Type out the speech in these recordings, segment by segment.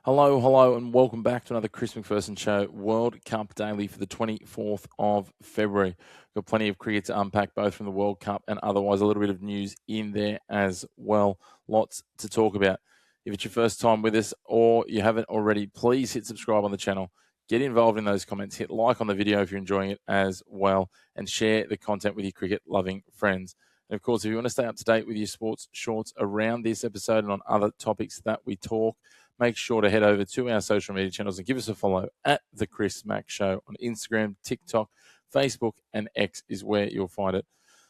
Hello, and welcome back to another Chris McPherson Show World Cup Daily for the 24th of February. Got plenty of cricket to unpack, both from the World Cup and otherwise. A little bit of news in there as well. Lots to talk about. If it's your first time with us or you haven't already, please hit subscribe on the channel. Get involved in those comments. Hit like on the video if you're enjoying it as well, and share the content with your cricket-loving friends. And of course, if you want to stay up to date with your sports shorts around this episode and on other topics that we talk, make sure to head over to our social media channels and give us a follow at The Chris Mack Show on Instagram, TikTok, Facebook, and X is where you'll find it.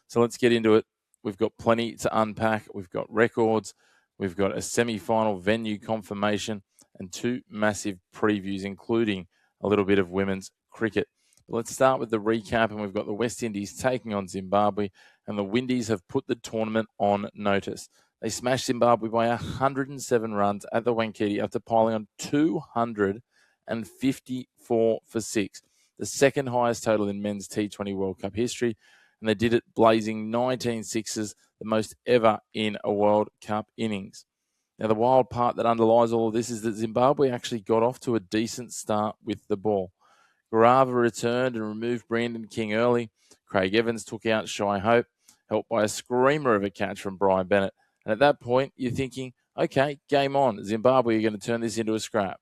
So let's get into it. We've got plenty to unpack. We've got records. We've got a semi-final venue confirmation and two massive previews, including a little bit of women's cricket. But let's start with the recap, and we've got the West Indies taking on Zimbabwe, and the Windies have put the tournament on notice. They smashed Zimbabwe by 107 runs at the Wankhede after piling on 254 for 6, the second highest total in men's T20 World Cup history, and they did it blazing 19 sixes, the most ever in a World Cup innings. Now, the wild part that underlies all of this is that Zimbabwe actually got off to a decent start with the ball. Garava returned and removed Brandon King early. Craig Evans took out Shy Hope, helped by a screamer of a catch from Brian Bennett. And at that point, you're thinking, okay, game on. Zimbabwe are going to turn this into a scrap.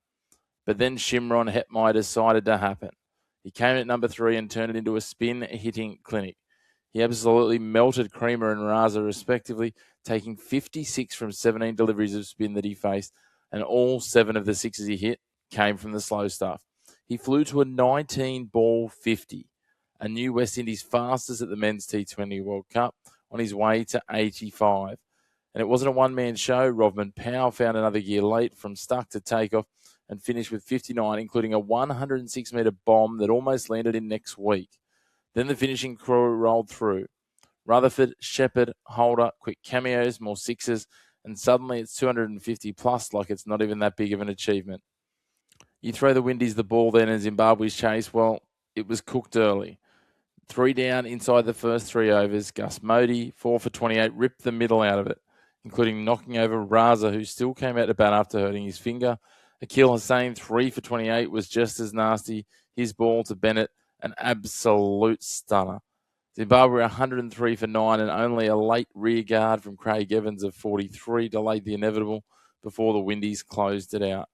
But then Shimron Hetmeyer decided to happen. He came at number 3 and turned it into a spin-hitting clinic. He absolutely melted Creamer and Raza, respectively, taking 56 from 17 deliveries of spin that he faced, and all 7 of the 6s he hit came from the slow stuff. He flew to a 19-ball 50, a new West Indies fastest at the Men's T20 World Cup, on his way to 85. And it wasn't a one-man show. Rovman Powell found another gear late from stuck to takeoff and finished with 59, including a 106-metre bomb that almost landed in next week. Then the finishing crew rolled through. Rutherford, Shepherd, Holder, quick cameos, more sixes, and suddenly it's 250 plus, like it's not even that big of an achievement. You throw the Windies the ball then in Zimbabwe's chase, well, it was cooked early. 3 down inside the first 3 overs. Gus Modi, 4 for 28, ripped the middle out of it, including knocking over Raza, who still came out to bat after hurting his finger. Akil Hussain, 3 for 28, was just as nasty. His ball to Bennett, an absolute stunner. Zimbabwe 103 for 9, and only a late rear guard from Craig Evans of 43 delayed the inevitable before the Windies closed it out.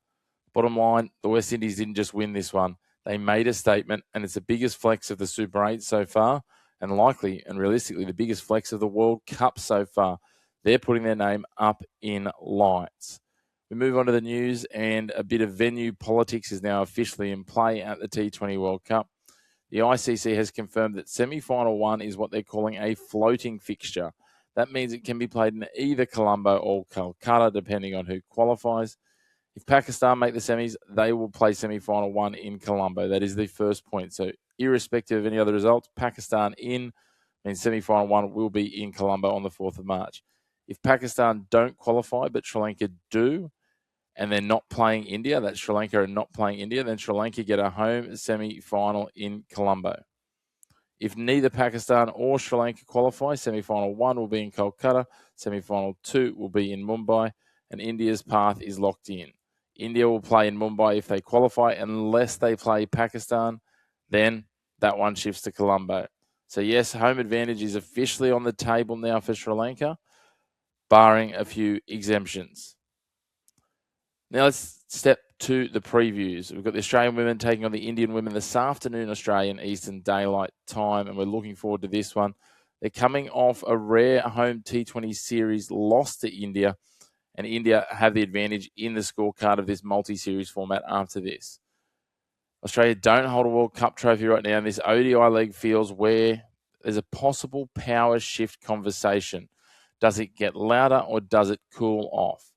Bottom line, the West Indies didn't just win this one. They made a statement, and it's the biggest flex of the Super 8 so far, and likely and realistically the biggest flex of the World Cup so far. They're putting their name up in lights. We move on to the news, and a bit of venue politics is now officially in play at the T20 World Cup. The ICC has confirmed that semi-final 1 is what they're calling a floating fixture. That means it can be played in either Colombo or Calcutta, depending on who qualifies. If Pakistan make the semis, they will play semi-final 1 in Colombo. That is the first point. So irrespective of any other results, Pakistan in means semi-final 1 will be in Colombo on the 4th of March. If Pakistan don't qualify, but Sri Lanka do, and they're not playing India, that Sri Lanka are not playing India, then Sri Lanka get a home semi-final in Colombo. If neither Pakistan or Sri Lanka qualify, semi-final 1 will be in Kolkata, semi-final 2 will be in Mumbai, and India's path is locked in. India will play in Mumbai if they qualify. Unless they play Pakistan, then that one shifts to Colombo. So yes, home advantage is officially on the table now for Sri Lanka, barring a few exemptions. Now let's step to the previews. We've got the Australian women taking on the Indian women this afternoon, Australian Eastern Daylight Time, and we're looking forward to this one. They're coming off a rare home T20 series loss to India, and India have the advantage in the scorecard of this multi-series format after this. Australia don't hold a World Cup trophy right now, and this ODI leg feels where there's a possible power shift conversation. Does it get louder or does it cool off?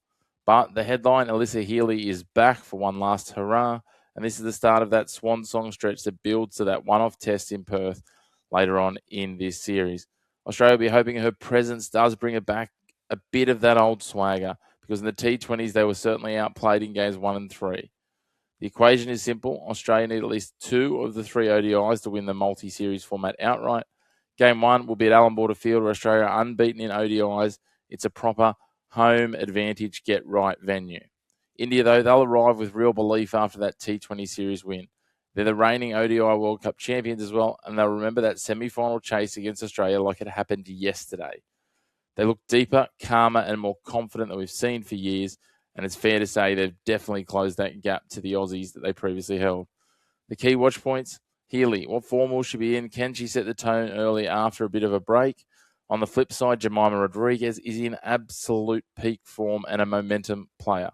But the headline, Alyssa Healy is back for one last hurrah, and this is the start of that swan song stretch that builds to that one-off test in Perth later on in this series. Australia will be hoping her presence does bring it back a bit of that old swagger, because in the T20s they were certainly outplayed in games 1 and 3. The equation is simple. Australia need at least 2 of the 3 ODIs to win the multi-series format outright. Game 1 will be at Allan Border Field, where Australia are unbeaten in ODIs. It's a proper home advantage, get right venue. India, though, they'll arrive with real belief after that T20 series win. They're the reigning ODI World Cup champions as well, and they'll remember that semi-final chase against Australia like it happened yesterday. They look deeper, calmer, and more confident than we've seen for years, and it's fair to say they've definitely closed that gap to the Aussies that they previously held. The key watch points, Healy. What form will she be in? Can she set the tone early after a bit of a break? On the flip side, Jemima Rodriguez is in absolute peak form and a momentum player.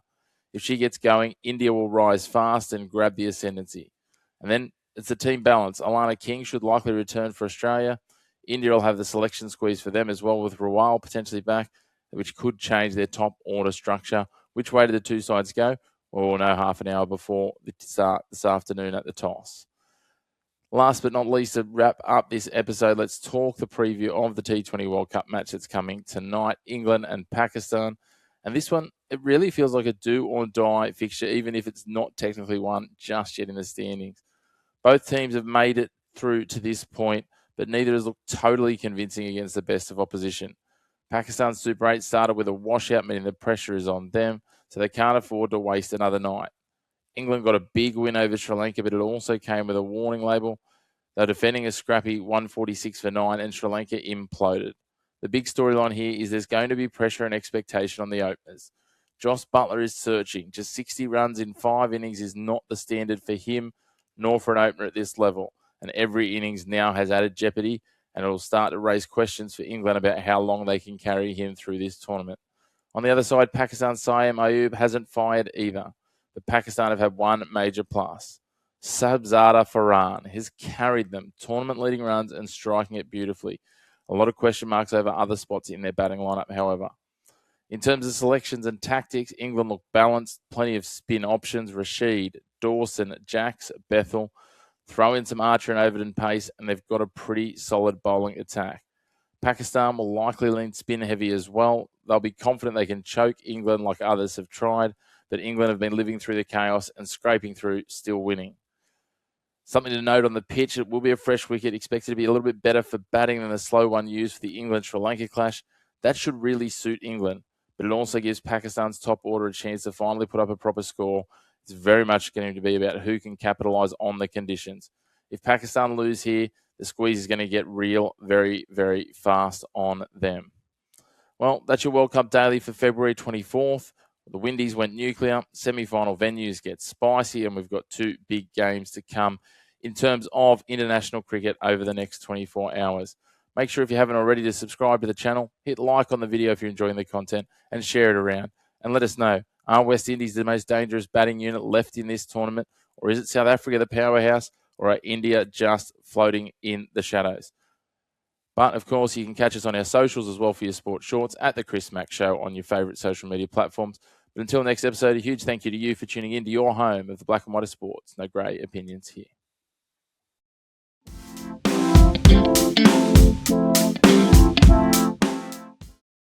If she gets going, India will rise fast and grab the ascendancy. And then it's the team balance. Alana King should likely return for Australia. India will have the selection squeeze for them as well, with Rawal potentially back, which could change their top order structure. Which way do the two sides go? Well, we'll know half an hour before the start this afternoon at the toss. Last but not least, to wrap up this episode, let's talk the preview of the T20 World Cup match that's coming tonight, England and Pakistan. And this one, it really feels like a do-or-die fixture, even if it's not technically won just yet in the standings. Both teams have made it through to this point, but neither has looked totally convincing against the best of opposition. Pakistan's Super 8 started with a washout, meaning the pressure is on them, so they can't afford to waste another night. England got a big win over Sri Lanka, but it also came with a warning label. They're defending a scrappy 146 for 9, and Sri Lanka imploded. The big storyline here is there's going to be pressure and expectation on the openers. Joss Buttler is searching. Just 60 runs in 5 innings is not the standard for him, nor for an opener at this level. And every innings now has added jeopardy, and it will start to raise questions for England about how long they can carry him through this tournament. On the other side, Pakistan's Saeem Ayub hasn't fired either, but Pakistan have had one major plus. Sabzada Farhan has carried them, tournament-leading runs and striking it beautifully. A lot of question marks over other spots in their batting lineup, however. In terms of selections and tactics, England look balanced, plenty of spin options. Rashid, Dawson, Jacks, Bethel. Throw in some Archer and Overton pace, and they've got a pretty solid bowling attack. Pakistan will likely lean spin heavy as well. They'll be confident they can choke England like others have tried, but England have been living through the chaos and scraping through, still winning. Something to note on the pitch, it will be a fresh wicket, expected to be a little bit better for batting than the slow one used for the England-Sri Lanka clash. That should really suit England, but it also gives Pakistan's top order a chance to finally put up a proper score. It's very much going to be about who can capitalise on the conditions. If Pakistan lose here, the squeeze is going to get real very, very fast on them. Well, that's your World Cup Daily for February 24th. The Windies went nuclear. Semi-final venues get spicy, and we've got 2 big games to come in terms of international cricket over the next 24 hours. Make sure if you haven't already to subscribe to the channel, hit like on the video if you're enjoying the content, and share it around. And let us know, are West Indies the most dangerous batting unit left in this tournament, or is it South Africa the powerhouse, or are India just floating in the shadows? But, of course, you can catch us on our socials as well for your sports shorts at The Chris Mack Show on your favourite social media platforms. But until next episode, a huge thank you to you for tuning in to your home of the black and white of sports. No grey opinions here.